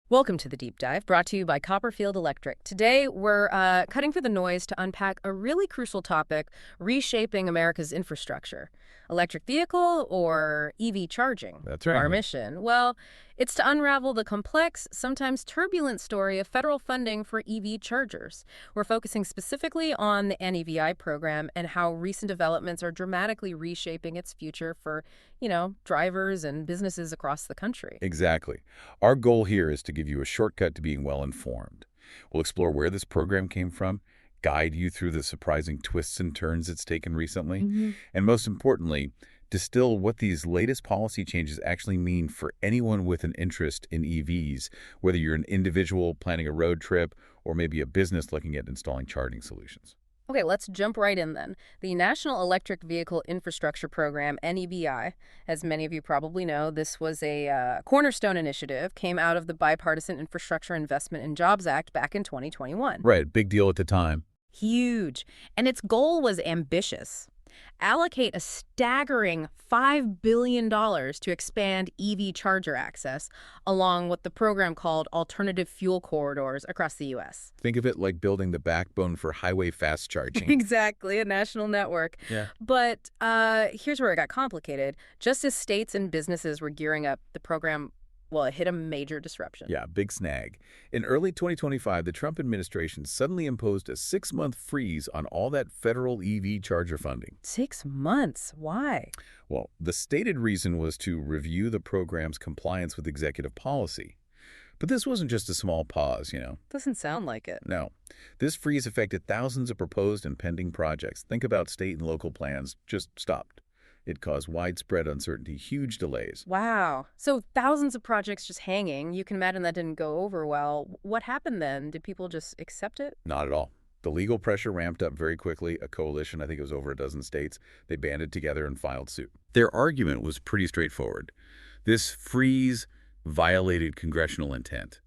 Welcome to the Deep Dive, brought to you by Copperfield Electric. Today, we're cutting through the noise to unpack a really crucial topic, reshaping America's infrastructure. Electric vehicle or EV charging? That's right. Our mission? Well, it's to unravel the complex, sometimes turbulent story of federal funding for EV chargers. We're focusing specifically on the NEVI program and how recent developments are dramatically reshaping its future for, drivers and businesses across the country. Exactly. Our goal here is to give you a shortcut to being well informed. We'll explore where this program came from, guide you through the surprising twists and turns it's taken recently, and most importantly, distill what these latest policy changes actually mean for anyone with an interest in EVs, whether you're an individual planning a road trip or maybe a business looking at installing charging solutions. Okay, let's jump right in then. The National Electric Vehicle Infrastructure Program, NEVI, as many of you probably know, this was a cornerstone initiative, came out of the Bipartisan Infrastructure Investment and Jobs Act back in 2021. Right, big deal at the time. Huge. And its goal was ambitious. Allocate a staggering $5 billion to expand EV charger access along what the program called alternative fuel corridors across the U.S. Think of it like building the backbone for highway fast charging. Exactly, a national network. Yeah. But here's where it got complicated. Just as states and businesses were gearing up, the program, well, it hit a major disruption. Yeah, big snag. In early 2025, the Trump administration suddenly imposed a 6-month freeze on all that federal EV charger funding. 6 months? Why? Well, the stated reason was to review the program's compliance with executive policy. But this wasn't just a small pause. Doesn't sound like it. No. This freeze affected thousands of proposed and pending projects. Think about state and local plans just stopped. It caused widespread uncertainty, huge delays. Wow. So thousands of projects just hanging. You can imagine that didn't go over well. What happened then? Did people just accept it? Not at all. The legal pressure ramped up very quickly. A coalition, I think it was over a dozen states, they banded together and filed suit. Their argument was pretty straightforward. This freeze violated congressional intent.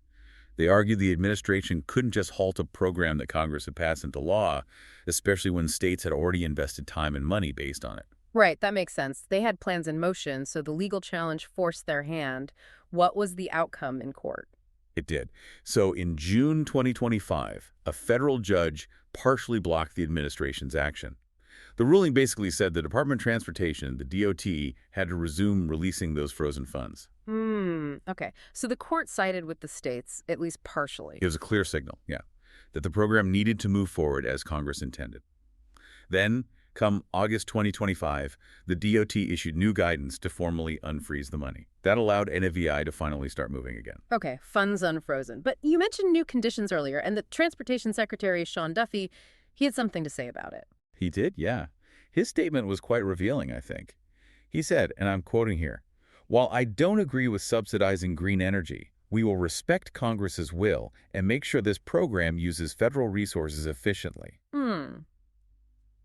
They argued the administration couldn't just halt a program that Congress had passed into law, especially when states had already invested time and money based on it. Right, that makes sense. They had plans in motion, so the legal challenge forced their hand. What was the outcome in court? It did. So in June 2025, a federal judge partially blocked the administration's action. The ruling basically said the Department of Transportation, the DOT, had to resume releasing those frozen funds. Okay. So the court sided with the states, at least partially. It was a clear signal, yeah, that the program needed to move forward as Congress intended. Then, come August 2025, the DOT issued new guidance to formally unfreeze the money. That allowed NEVI to finally start moving again. Okay, funds unfrozen. But you mentioned new conditions earlier, and the Transportation Secretary, Sean Duffy, he had something to say about it. He did, yeah. His statement was quite revealing, I think. He said, and I'm quoting here, "While I don't agree with subsidizing green energy, we will respect Congress's will and make sure this program uses federal resources efficiently."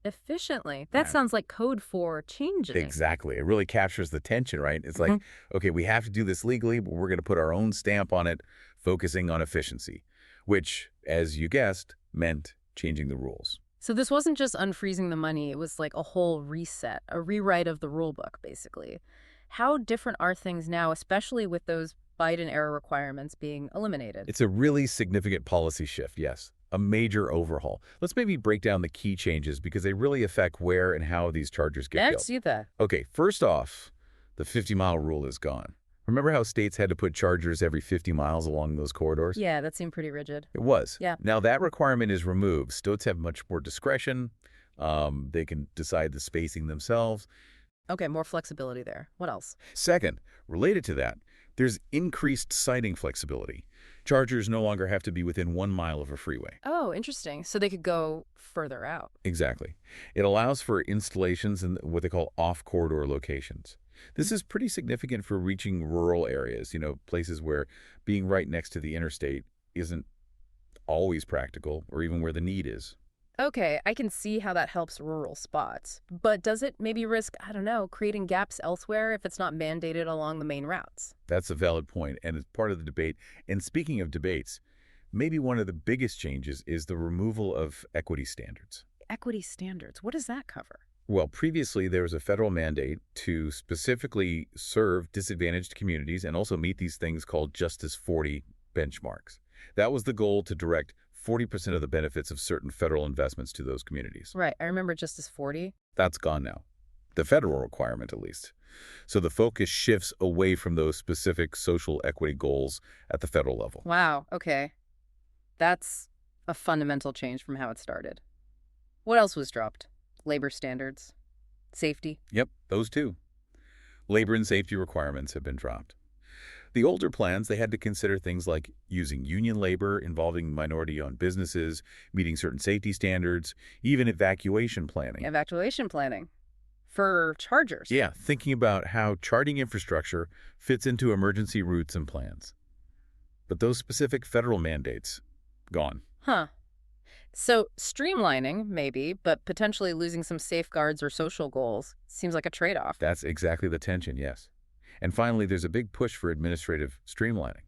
Efficiently. That sounds like code for changing. Exactly. It really captures the tension, right? It's like, okay, we have to do this legally, but we're going to put our own stamp on it, focusing on efficiency, which, as you guessed, meant changing the rules. So this wasn't just unfreezing the money, it was like a whole reset, a rewrite of the rule book, basically. How different are things now, especially with those Biden-era requirements being eliminated? It's a really significant policy shift, yes. A major overhaul. Let's maybe break down the key changes because they really affect where and how these chargers get built. Let's do that. Okay, first off, the 50-mile rule is gone. Remember how states had to put chargers every 50 miles along those corridors? Yeah, that seemed pretty rigid. It was. Yeah. Now that requirement is removed. States have much more discretion. They can decide the spacing themselves. Okay, more flexibility there. What else? Second, related to that, there's increased siting flexibility. Chargers no longer have to be within 1 mile of a freeway. Oh, interesting. So they could go further out. Exactly. It allows for installations in what they call off-corridor locations. This is pretty significant for reaching rural areas, places where being right next to the interstate isn't always practical or even where the need is. Okay, I can see how that helps rural spots. But does it maybe risk, I don't know, creating gaps elsewhere if it's not mandated along the main routes? That's a valid point, and it's part of the debate. And speaking of debates, maybe one of the biggest changes is the removal of equity standards. Equity standards, what does that cover? Well, previously there was a federal mandate to specifically serve disadvantaged communities and also meet these things called Justice 40 benchmarks. That was the goal, to direct 40% of the benefits of certain federal investments to those communities. Right. I remember just as 40. That's gone now. The federal requirement, at least. So the focus shifts away from those specific social equity goals at the federal level. Wow. Okay. That's a fundamental change from how it started. What else was dropped? Labor standards, safety. Yep, those two. Labor and safety requirements have been dropped. The older plans, they had to consider things like using union labor, involving minority-owned businesses, meeting certain safety standards, even evacuation planning. Evacuation planning for chargers. Yeah, thinking about how charging infrastructure fits into emergency routes and plans. But those specific federal mandates, gone. Huh. So streamlining, maybe, but potentially losing some safeguards or social goals seems like a trade-off. That's exactly the tension, yes. And finally, there's a big push for administrative streamlining.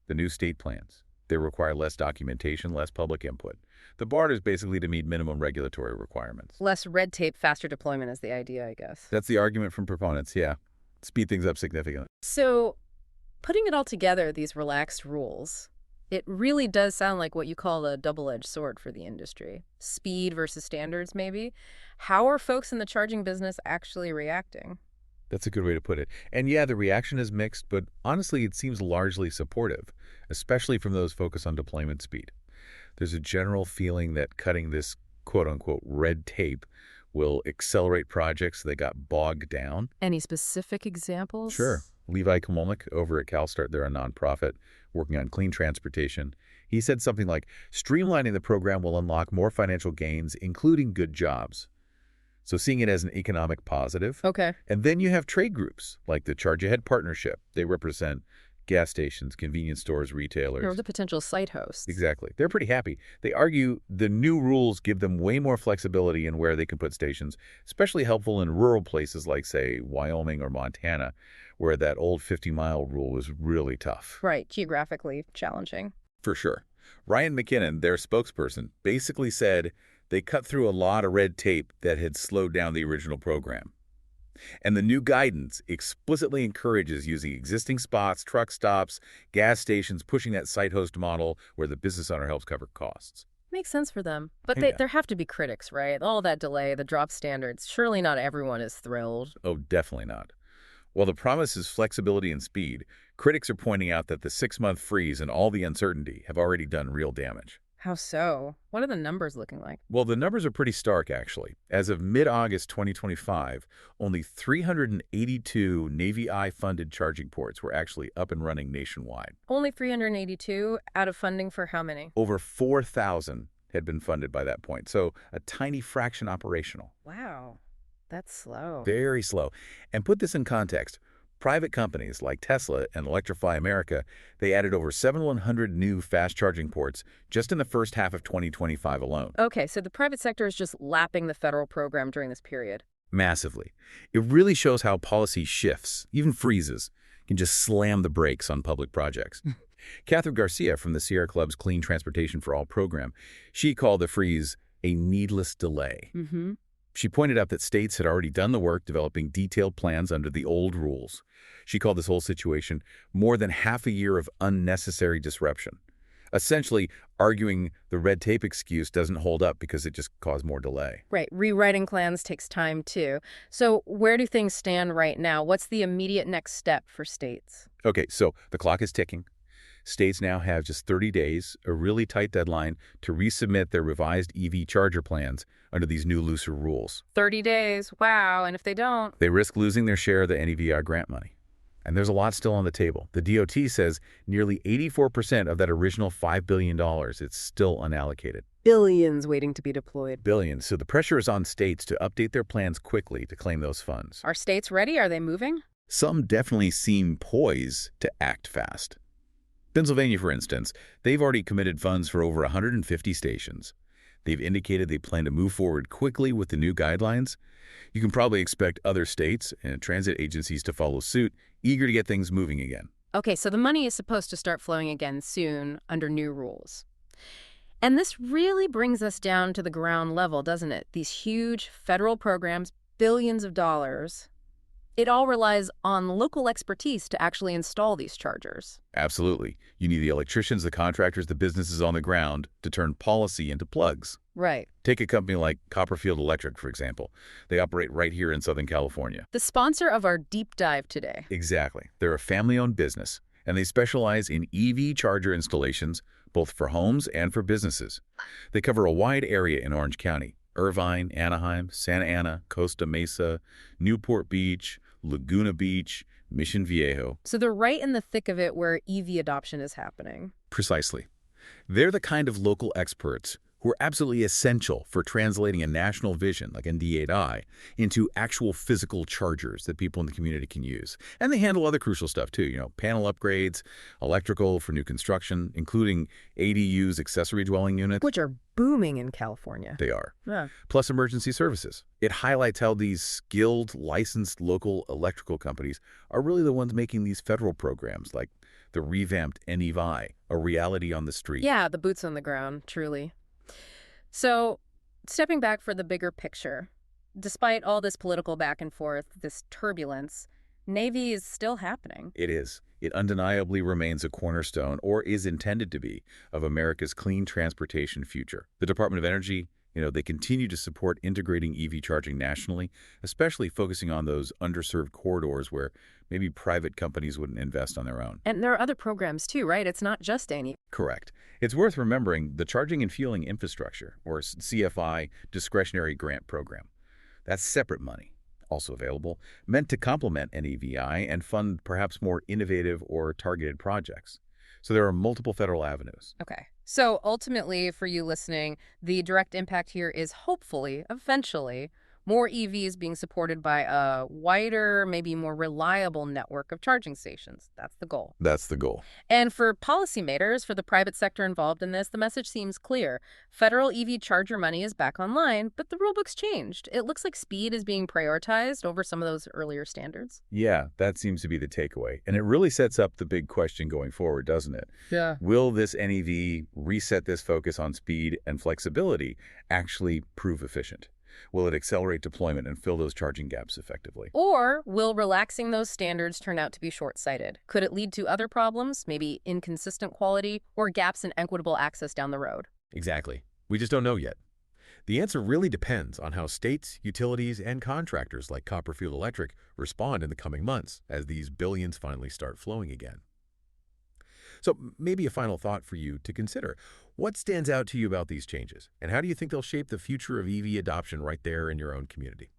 The new state plans. They require less documentation, less public input. The bar is basically to meet minimum regulatory requirements. Less red tape, faster deployment is the idea, I guess. That's the argument from proponents, yeah. Speed things up significantly. So putting it all together, these relaxed rules, it really does sound like what you call a double-edged sword for the industry. Speed versus standards, maybe. How are folks in the charging business actually reacting? That's a good way to put it. And yeah, the reaction is mixed, but honestly, it seems largely supportive, especially from those focused on deployment speed. There's a general feeling that cutting this quote-unquote red tape will accelerate projects that got bogged down. Any specific examples? Sure. Levi Komolnik over at CalStart, they're a nonprofit working on clean transportation. He said something like, streamlining the program will unlock more financial gains, including good jobs. So seeing it as an economic positive. Okay. And then you have trade groups like the Charge Ahead Partnership. They represent gas stations, convenience stores, retailers. Or the potential site hosts. Exactly. They're pretty happy. They argue the new rules give them way more flexibility in where they can put stations, especially helpful in rural places like, say, Wyoming or Montana, where that old 50-mile rule was really tough. Right. Geographically challenging. For sure. Ryan McKinnon, their spokesperson, basically said they cut through a lot of red tape that had slowed down the original program. And the new guidance explicitly encourages using existing spots, truck stops, gas stations, pushing that site host model where the business owner helps cover costs. Makes sense for them. But Yeah. there have to be critics, right? All that delay, the drop standards. Surely not everyone is thrilled. Oh, definitely not. While the promise is flexibility and speed, critics are pointing out that the 6-month freeze and all the uncertainty have already done real damage. How so? What are the numbers looking like? Well, the numbers are pretty stark, actually. As of mid-August 2025, only 382 NEVI-funded charging ports were actually up and running nationwide. Only 382 out of funding for how many? Over 4,000 had been funded by that point, so a tiny fraction operational. Wow. That's slow. Very slow. And put this in context. Private companies like Tesla and Electrify America, they added over 7,100 new fast charging ports just in the first half of 2025 alone. Okay, so the private sector is just lapping the federal program during this period. Massively. It really shows how policy shifts, even freezes, can just slam the brakes on public projects. Catherine Garcia from the Sierra Club's Clean Transportation for All program, she called the freeze a needless delay. Mm-hmm. She pointed out that states had already done the work developing detailed plans under the old rules. She called this whole situation more than half a year of unnecessary disruption, essentially arguing the red tape excuse doesn't hold up because it just caused more delay. Right. Rewriting plans takes time, too. So where do things stand right now? What's the immediate next step for states? Okay, so the clock is ticking. States now have just 30 days, a really tight deadline, to resubmit their revised EV charger plans under these new looser rules. 30 days. Wow. And if they don't? They risk losing their share of the NEVI grant money. And there's a lot still on the table. The DOT says nearly 84% of that original $5 billion is still unallocated. Billions waiting to be deployed. Billions. So the pressure is on states to update their plans quickly to claim those funds. Are states ready? Are they moving? Some definitely seem poised to act fast. Pennsylvania, for instance, they've already committed funds for over 150 stations. They've indicated they plan to move forward quickly with the new guidelines. You can probably expect other states and transit agencies to follow suit, eager to get things moving again. Okay, so the money is supposed to start flowing again soon under new rules. And this really brings us down to the ground level, doesn't it? These huge federal programs, billions of dollars. It all relies on local expertise to actually install these chargers. Absolutely. You need the electricians, the contractors, the businesses on the ground to turn policy into plugs. Right. Take a company like Copperfield Electric, for example. They operate right here in Southern California. The sponsor of our deep dive today. Exactly. They're a family-owned business, and they specialize in EV charger installations, both for homes and for businesses. They cover a wide area in Orange County: Irvine, Anaheim, Santa Ana, Costa Mesa, Newport Beach, Laguna Beach, Mission Viejo. So they're right in the thick of it where EV adoption is happening. Precisely. They're the kind of local experts who are absolutely essential for translating a national vision, like ND8I, into actual physical chargers that people in the community can use. And they handle other crucial stuff too, panel upgrades, electrical for new construction, including ADUs, accessory dwelling units. Which are booming in California. They are. Yeah. Plus emergency services. It highlights how these skilled, licensed local electrical companies are really the ones making these federal programs, like the revamped NEVI, a reality on the street. Yeah, the boots on the ground, truly. So, stepping back for the bigger picture, despite all this political back and forth, this turbulence, NEVI is still happening. It is. It undeniably remains a cornerstone, or is intended to be, of America's clean transportation future. The Department of Energy, they continue to support integrating EV charging nationally, especially focusing on those underserved corridors where maybe private companies wouldn't invest on their own. And there are other programs too, right? It's not just NEVI. Correct. It's worth remembering the Charging and Fueling Infrastructure, or CFI, discretionary grant program. That's separate money, also available, meant to complement NEVI and fund perhaps more innovative or targeted projects. So there are multiple federal avenues. Okay. So ultimately, for you listening, the direct impact here is hopefully, eventually, more EVs being supported by a wider, maybe more reliable network of charging stations. That's the goal. That's the goal. And for policymakers, for the private sector involved in this, the message seems clear. Federal EV charger money is back online, but the rulebook's changed. It looks like speed is being prioritized over some of those earlier standards. Yeah, that seems to be the takeaway. And it really sets up the big question going forward, doesn't it? Yeah. Will this NEV reset this focus on speed and flexibility actually prove efficient? Will it accelerate deployment and fill those charging gaps effectively? Or will relaxing those standards turn out to be short-sighted? Could it lead to other problems, maybe inconsistent quality or gaps in equitable access down the road? Exactly. We just don't know yet. The answer really depends on how states, utilities, and contractors like Copperfield Electric respond in the coming months as these billions finally start flowing again. So maybe a final thought for you to consider. What stands out to you about these changes, and how do you think they'll shape the future of EV adoption right there in your own community?